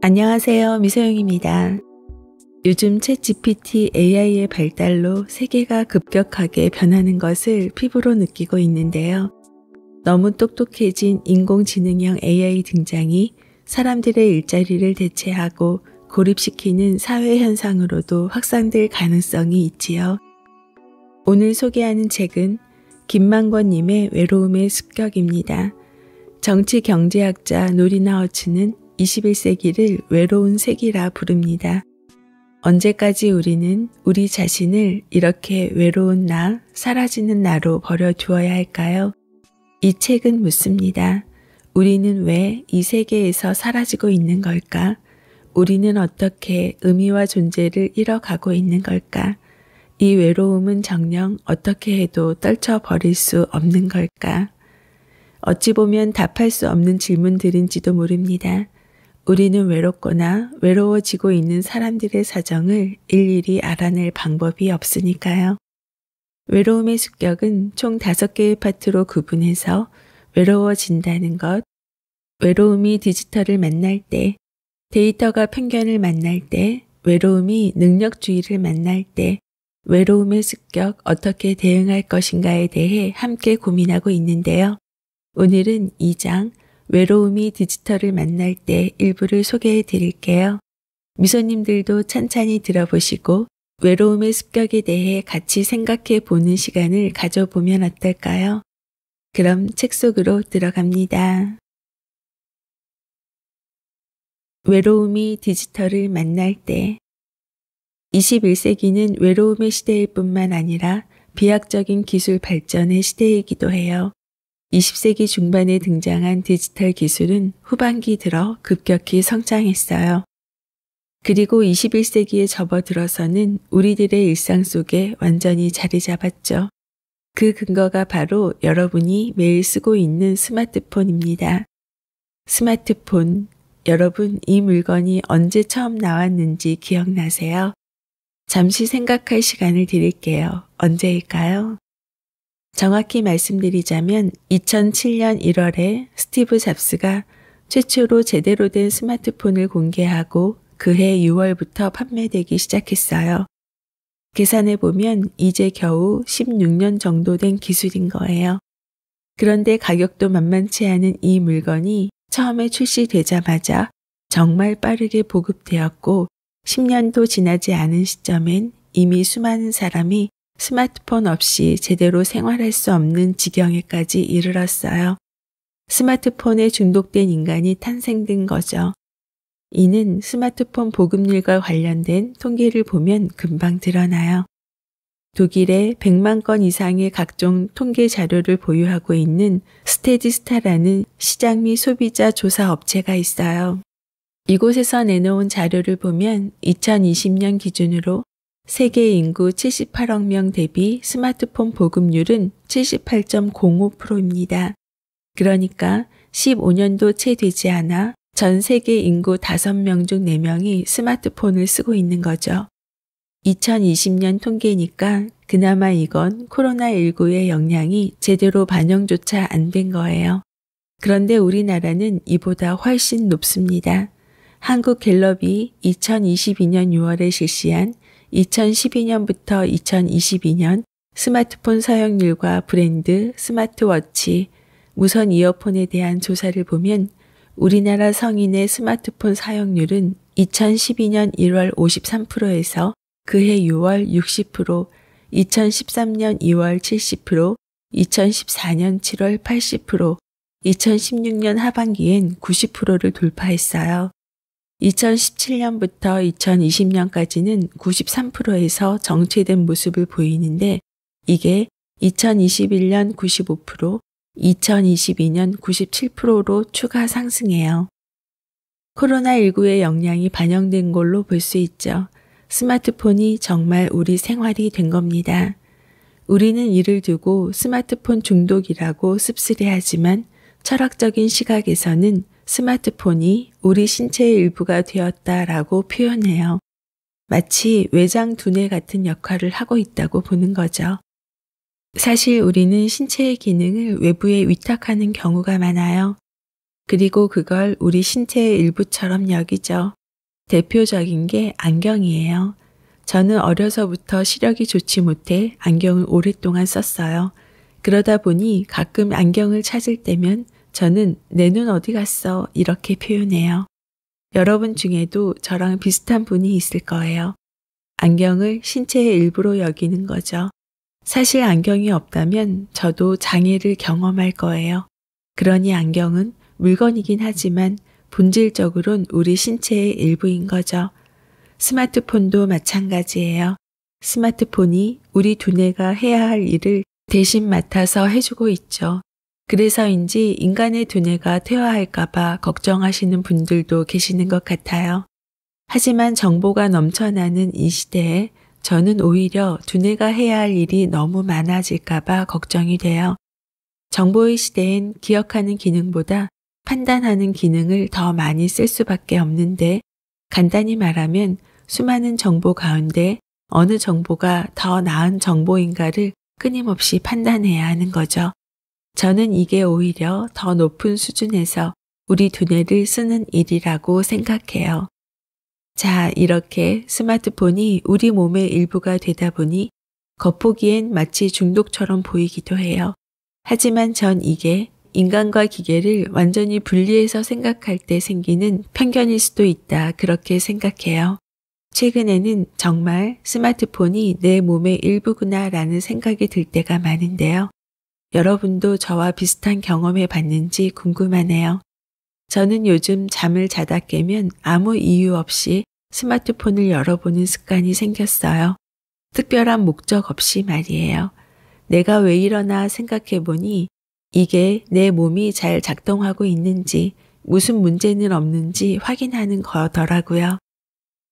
안녕하세요. 미소영입니다. 요즘 챗GPT AI의 발달로 세계가 급격하게 변하는 것을 피부로 느끼고 있는데요. 너무 똑똑해진 인공지능형 AI 등장이 사람들의 일자리를 대체하고 고립시키는 사회 현상으로도 확산될 가능성이 있지요. 오늘 소개하는 책은 김만권님의 외로움의 습격입니다. 정치 경제학자 노리나 허츠는 21세기를 외로운 세기라 부릅니다. 언제까지 우리는 우리 자신을 이렇게 외로운 나, 사라지는 나로 버려두어야 할까요? 이 책은 묻습니다. 우리는 왜 이 세계에서 사라지고 있는 걸까? 우리는 어떻게 의미와 존재를 잃어가고 있는 걸까? 이 외로움은 정녕 어떻게 해도 떨쳐버릴 수 없는 걸까? 어찌 보면 답할 수 없는 질문들인지도 모릅니다. 우리는 외롭거나 외로워지고 있는 사람들의 사정을 일일이 알아낼 방법이 없으니까요. 외로움의 습격은 총 5개의 파트로 구분해서 외로워진다는 것, 외로움이 디지털을 만날 때, 데이터가 편견을 만날 때, 외로움이 능력주의를 만날 때, 외로움의 습격 어떻게 대응할 것인가에 대해 함께 고민하고 있는데요. 오늘은 2장 외로움이 디지털을 만날 때 일부를 소개해 드릴게요. 미소님들도 찬찬히 들어보시고 외로움의 습격에 대해 같이 생각해 보는 시간을 가져보면 어떨까요? 그럼 책 속으로 들어갑니다. 외로움이 디지털을 만날 때 21세기는 외로움의 시대일 뿐만 아니라 비약적인 기술 발전의 시대이기도 해요. 20세기 중반에 등장한 디지털 기술은 후반기 들어 급격히 성장했어요. 그리고 21세기에 접어들어서는 우리들의 일상 속에 완전히 자리 잡았죠. 그 근거가 바로 여러분이 매일 쓰고 있는 스마트폰입니다. 스마트폰, 여러분 이 물건이 언제 처음 나왔는지 기억나세요? 잠시 생각할 시간을 드릴게요. 언제일까요? 정확히 말씀드리자면 2007년 1월에 스티브 잡스가 최초로 제대로 된 스마트폰을 공개하고 그해 6월부터 판매되기 시작했어요. 계산해보면 이제 겨우 16년 정도 된 기술인 거예요. 그런데 가격도 만만치 않은 이 물건이 처음에 출시되자마자 정말 빠르게 보급되었고 10년도 지나지 않은 시점엔 이미 수많은 사람이 스마트폰 없이 제대로 생활할 수 없는 지경에까지 이르렀어요. 스마트폰에 중독된 인간이 탄생된 거죠. 이는 스마트폰 보급률과 관련된 통계를 보면 금방 드러나요. 독일에 100만 건 이상의 각종 통계 자료를 보유하고 있는 스테디스타라는 시장 및 소비자 조사 업체가 있어요. 이곳에서 내놓은 자료를 보면 2020년 기준으로 세계 인구 78억 명 대비 스마트폰 보급률은 78.05%입니다. 그러니까 15년도 채 되지 않아 전 세계 인구 5명 중 4명이 스마트폰을 쓰고 있는 거죠. 2020년 통계니까 그나마 이건 코로나19의 영향이 제대로 반영조차 안 된 거예요. 그런데 우리나라는 이보다 훨씬 높습니다. 한국갤럽이 2022년 6월에 실시한 2012년부터 2022년 스마트폰 사용률과 브랜드, 스마트워치, 무선 이어폰에 대한 조사를 보면 우리나라 성인의 스마트폰 사용률은 2012년 1월 53%에서 그해 6월 60%, 2013년 2월 70%, 2014년 7월 80%, 2016년 하반기엔 90%를 돌파했어요. 2017년부터 2020년까지는 93%에서 정체된 모습을 보이는데 이게 2021년 95%, 2022년 97%로 추가 상승해요. 코로나19의 영향이 반영된 걸로 볼 수 있죠. 스마트폰이 정말 우리 생활이 된 겁니다. 우리는 이를 두고 스마트폰 중독이라고 씁쓸해하지만 철학적인 시각에서는 스마트폰이 우리 신체의 일부가 되었다라고 표현해요. 마치 외장 두뇌 같은 역할을 하고 있다고 보는 거죠. 사실 우리는 신체의 기능을 외부에 위탁하는 경우가 많아요. 그리고 그걸 우리 신체의 일부처럼 여기죠. 대표적인 게 안경이에요. 저는 어려서부터 시력이 좋지 못해 안경을 오랫동안 썼어요. 그러다 보니 가끔 안경을 찾을 때면 저는 내 눈 어디 갔어? 이렇게 표현해요. 여러분 중에도 저랑 비슷한 분이 있을 거예요. 안경을 신체의 일부로 여기는 거죠. 사실 안경이 없다면 저도 장애를 경험할 거예요. 그러니 안경은 물건이긴 하지만 본질적으론 우리 신체의 일부인 거죠. 스마트폰도 마찬가지예요. 스마트폰이 우리 두뇌가 해야 할 일을 대신 맡아서 해주고 있죠. 그래서인지 인간의 두뇌가 퇴화할까봐 걱정하시는 분들도 계시는 것 같아요. 하지만 정보가 넘쳐나는 이 시대에 저는 오히려 두뇌가 해야 할 일이 너무 많아질까봐 걱정이 돼요. 정보의 시대엔 기억하는 기능보다 판단하는 기능을 더 많이 쓸 수밖에 없는데 간단히 말하면 수많은 정보 가운데 어느 정보가 더 나은 정보인가를 끊임없이 판단해야 하는 거죠. 저는 이게 오히려 더 높은 수준에서 우리 두뇌를 쓰는 일이라고 생각해요. 자, 이렇게 스마트폰이 우리 몸의 일부가 되다 보니 겉보기엔 마치 중독처럼 보이기도 해요. 하지만 전 이게 인간과 기계를 완전히 분리해서 생각할 때 생기는 편견일 수도 있다, 그렇게 생각해요. 최근에는 정말 스마트폰이 내 몸의 일부구나 라는 생각이 들 때가 많은데요. 여러분도 저와 비슷한 경험해 봤는지 궁금하네요. 저는 요즘 잠을 자다 깨면 아무 이유 없이 스마트폰을 열어보는 습관이 생겼어요. 특별한 목적 없이 말이에요. 내가 왜 이러나 생각해 보니 이게 내 몸이 잘 작동하고 있는지 무슨 문제는 없는지 확인하는 거더라고요.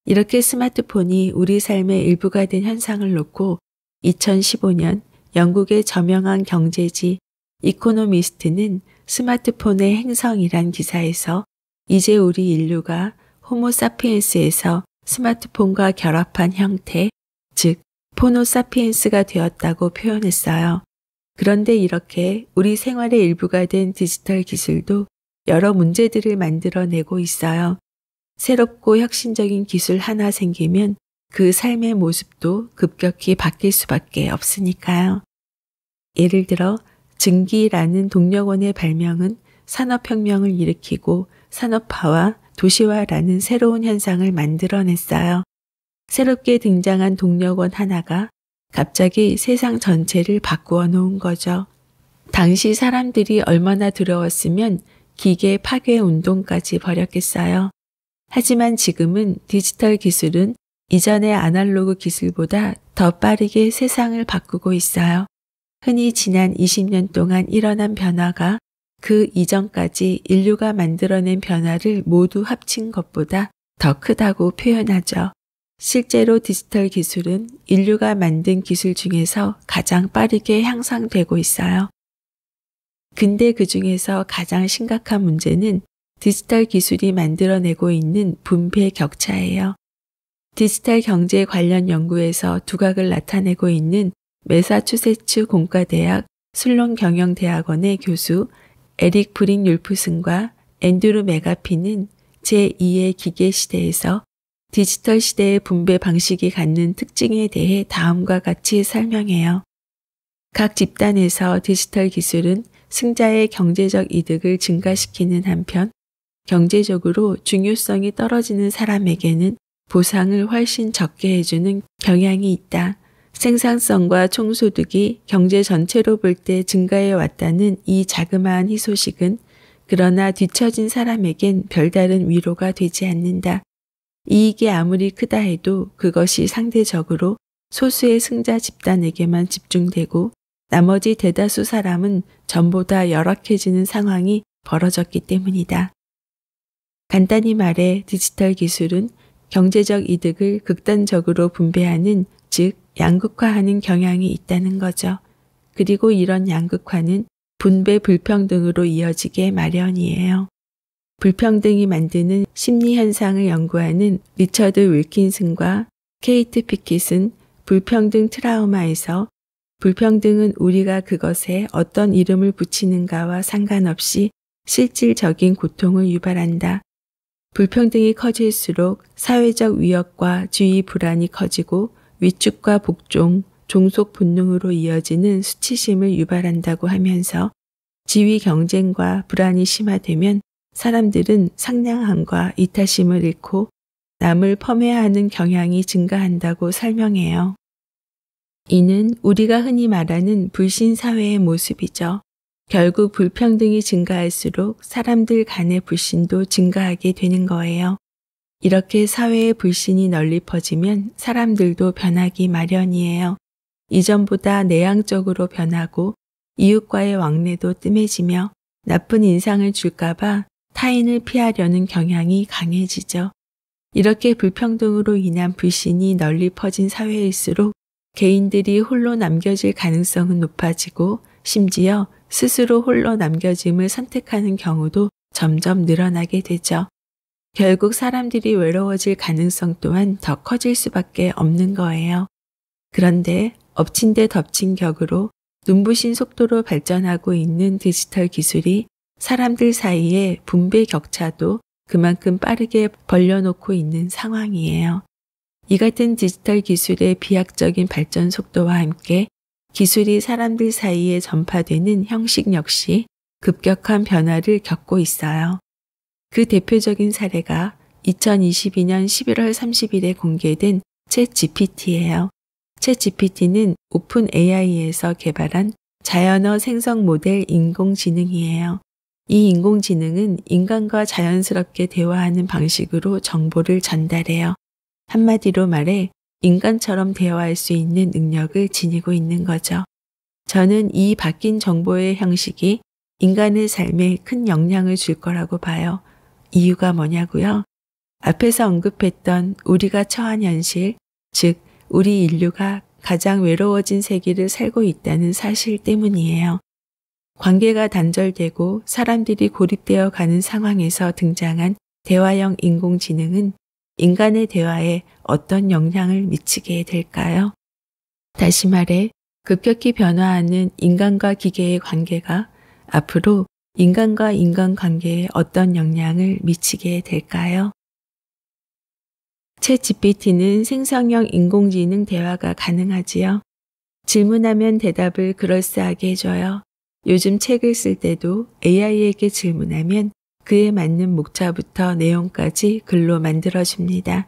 이렇게 스마트폰이 우리 삶의 일부가 된 현상을 놓고 2015년 영국의 저명한 경제지 이코노미스트는 스마트폰의 행성이란 기사에서 이제 우리 인류가 호모사피엔스에서 스마트폰과 결합한 형태, 즉 포노사피엔스가 되었다고 표현했어요. 그런데 이렇게 우리 생활의 일부가 된 디지털 기술도 여러 문제들을 만들어내고 있어요. 새롭고 혁신적인 기술 하나 생기면 그 삶의 모습도 급격히 바뀔 수밖에 없으니까요. 예를 들어 증기라는 동력원의 발명은 산업혁명을 일으키고 산업화와 도시화라는 새로운 현상을 만들어냈어요. 새롭게 등장한 동력원 하나가 갑자기 세상 전체를 바꾸어 놓은 거죠. 당시 사람들이 얼마나 두려웠으면 기계 파괴 운동까지 벌였겠어요. 하지만 지금은 디지털 기술은 이전의 아날로그 기술보다 더 빠르게 세상을 바꾸고 있어요. 흔히 지난 20년 동안 일어난 변화가 그 이전까지 인류가 만들어낸 변화를 모두 합친 것보다 더 크다고 표현하죠. 실제로 디지털 기술은 인류가 만든 기술 중에서 가장 빠르게 향상되고 있어요. 근데 그 중에서 가장 심각한 문제는 디지털 기술이 만들어내고 있는 분배 격차예요. 디지털 경제 관련 연구에서 두각을 나타내고 있는 매사추세츠 공과대학 슬론 경영대학원의 교수 에릭 브린 율프슨과 앤드루 메가피는 제2의 기계 시대에서 디지털 시대의 분배 방식이 갖는 특징에 대해 다음과 같이 설명해요. 각 집단에서 디지털 기술은 승자의 경제적 이득을 증가시키는 한편 경제적으로 중요성이 떨어지는 사람에게는 보상을 훨씬 적게 해주는 경향이 있다. 생산성과 총소득이 경제 전체로 볼 때 증가해 왔다는 이 자그마한 희소식은 그러나 뒤처진 사람에겐 별다른 위로가 되지 않는다. 이익이 아무리 크다 해도 그것이 상대적으로 소수의 승자 집단에게만 집중되고 나머지 대다수 사람은 전보다 열악해지는 상황이 벌어졌기 때문이다. 간단히 말해 디지털 기술은 경제적 이득을 극단적으로 분배하는, 즉 양극화하는 경향이 있다는 거죠. 그리고 이런 양극화는 분배 불평등으로 이어지게 마련이에요. 불평등이 만드는 심리 현상을 연구하는 리처드 윌킨슨과 케이트 피킷은 불평등 트라우마에서 불평등은 우리가 그것에 어떤 이름을 붙이는가와 상관없이 실질적인 고통을 유발한다. 불평등이 커질수록 사회적 위협과 주의 불안이 커지고 위축과 복종, 종속 본능으로 이어지는 수치심을 유발한다고 하면서 지위 경쟁과 불안이 심화되면 사람들은 상냥함과 이타심을 잃고 남을 폄훼하는 경향이 증가한다고 설명해요. 이는 우리가 흔히 말하는 불신 사회의 모습이죠. 결국 불평등이 증가할수록 사람들 간의 불신도 증가하게 되는 거예요. 이렇게 사회의 불신이 널리 퍼지면 사람들도 변하기 마련이에요. 이전보다 내향적으로 변하고 이웃과의 왕래도 뜸해지며 나쁜 인상을 줄까봐 타인을 피하려는 경향이 강해지죠. 이렇게 불평등으로 인한 불신이 널리 퍼진 사회일수록 개인들이 홀로 남겨질 가능성은 높아지고 심지어 스스로 홀로 남겨짐을 선택하는 경우도 점점 늘어나게 되죠. 결국 사람들이 외로워질 가능성 또한 더 커질 수밖에 없는 거예요. 그런데 엎친 데 덮친 격으로 눈부신 속도로 발전하고 있는 디지털 기술이 사람들 사이의 분배 격차도 그만큼 빠르게 벌려놓고 있는 상황이에요. 이 같은 디지털 기술의 비약적인 발전 속도와 함께 기술이 사람들 사이에 전파되는 형식 역시 급격한 변화를 겪고 있어요. 그 대표적인 사례가 2022년 11월 30일에 공개된 챗GPT예요. 챗GPT는 오픈 AI에서 개발한 자연어 생성 모델 인공지능이에요. 이 인공지능은 인간과 자연스럽게 대화하는 방식으로 정보를 전달해요. 한마디로 말해 인간처럼 대화할 수 있는 능력을 지니고 있는 거죠. 저는 이 바뀐 정보의 형식이 인간의 삶에 큰 영향을 줄 거라고 봐요. 이유가 뭐냐고요? 앞에서 언급했던 우리가 처한 현실, 즉 우리 인류가 가장 외로워진 세기를 살고 있다는 사실 때문이에요. 관계가 단절되고 사람들이 고립되어 가는 상황에서 등장한 대화형 인공지능은 인간의 대화에 어떤 영향을 미치게 될까요? 다시 말해 급격히 변화하는 인간과 기계의 관계가 앞으로 인간과 인간 관계에 어떤 영향을 미치게 될까요? 챗GPT는 생성형 인공지능 대화가 가능하지요. 질문하면 대답을 그럴싸하게 해줘요. 요즘 책을 쓸 때도 AI에게 질문하면 그에 맞는 목차부터 내용까지 글로 만들어줍니다.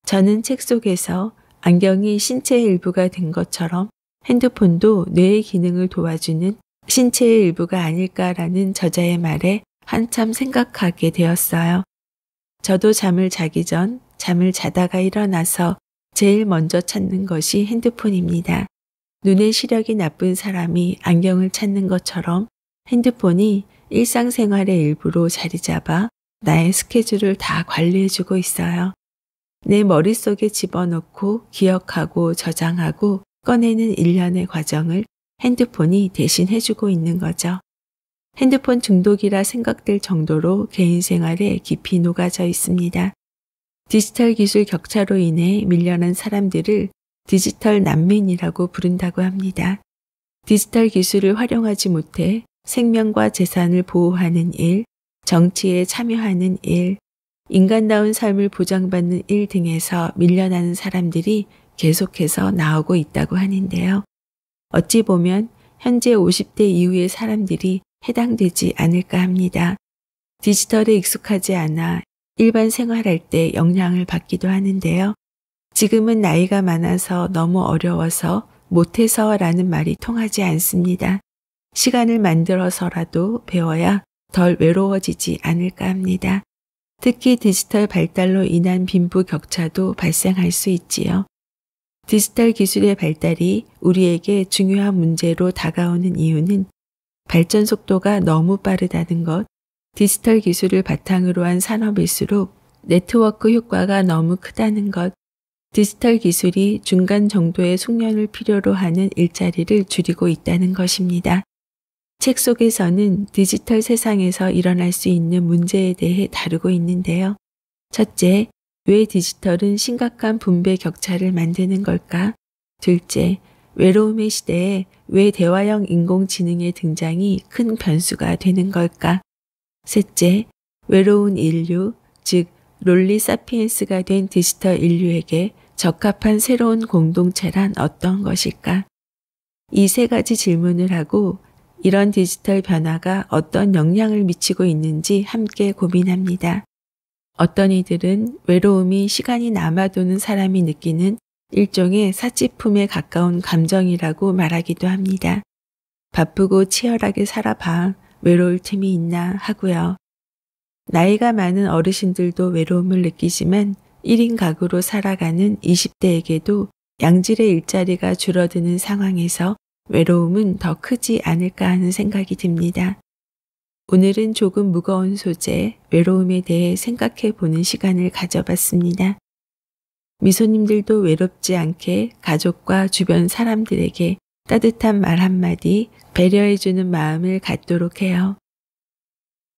저는 책 속에서 안경이 신체의 일부가 된 것처럼 핸드폰도 뇌의 기능을 도와주는 신체의 일부가 아닐까라는 저자의 말에 한참 생각하게 되었어요. 저도 잠을 자기 전 잠을 자다가 일어나서 제일 먼저 찾는 것이 핸드폰입니다. 눈의 시력이 나쁜 사람이 안경을 찾는 것처럼 핸드폰이 일상생활의 일부로 자리 잡아 나의 스케줄을 다 관리해주고 있어요. 내 머릿속에 집어넣고 기억하고 저장하고 꺼내는 일련의 과정을 핸드폰이 대신 해주고 있는 거죠. 핸드폰 중독이라 생각될 정도로 개인 생활에 깊이 녹아져 있습니다. 디지털 기술 격차로 인해 밀려난 사람들을 디지털 난민이라고 부른다고 합니다. 디지털 기술을 활용하지 못해 생명과 재산을 보호하는 일, 정치에 참여하는 일, 인간다운 삶을 보장받는 일 등에서 밀려나는 사람들이 계속해서 나오고 있다고 하는데요. 어찌 보면 현재 50대 이후의 사람들이 해당되지 않을까 합니다. 디지털에 익숙하지 않아 일반 생활할 때 영향을 받기도 하는데요. 지금은 나이가 많아서 너무 어려워서 못해서라는 말이 통하지 않습니다. 시간을 만들어서라도 배워야 덜 외로워지지 않을까 합니다. 특히 디지털 발달로 인한 빈부 격차도 발생할 수 있지요. 디지털 기술의 발달이 우리에게 중요한 문제로 다가오는 이유는 발전 속도가 너무 빠르다는 것, 디지털 기술을 바탕으로 한 산업일수록 네트워크 효과가 너무 크다는 것, 디지털 기술이 중간 정도의 숙련을 필요로 하는 일자리를 줄이고 있다는 것입니다. 책 속에서는 디지털 세상에서 일어날 수 있는 문제에 대해 다루고 있는데요. 첫째, 왜 디지털은 심각한 분배 격차를 만드는 걸까? 둘째, 외로움의 시대에 왜 대화형 인공지능의 등장이 큰 변수가 되는 걸까? 셋째, 외로운 인류, 즉 롤리 사피엔스가 된 디지털 인류에게 적합한 새로운 공동체란 어떤 것일까? 이 세 가지 질문을 하고 이런 디지털 변화가 어떤 영향을 미치고 있는지 함께 고민합니다. 어떤 이들은 외로움이 시간이 남아도는 사람이 느끼는 일종의 사치품에 가까운 감정이라고 말하기도 합니다. 바쁘고 치열하게 살아봐 외로울 틈이 있나 하고요. 나이가 많은 어르신들도 외로움을 느끼지만 1인 가구로 살아가는 20대에게도 양질의 일자리가 줄어드는 상황에서 외로움은 더 크지 않을까 하는 생각이 듭니다. 오늘은 조금 무거운 소재, 외로움에 대해 생각해 보는 시간을 가져봤습니다. 미소님들도 외롭지 않게 가족과 주변 사람들에게 따뜻한 말 한마디, 배려해주는 마음을 갖도록 해요.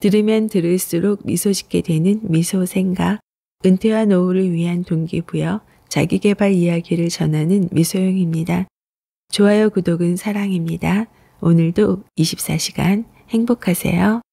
들으면 들을수록 미소 짓게 되는 미소 생각, 은퇴와 노후를 위한 동기부여, 자기계발 이야기를 전하는 미소영입니다. 좋아요, 구독은 사랑입니다. 오늘도 24시간 행복하세요.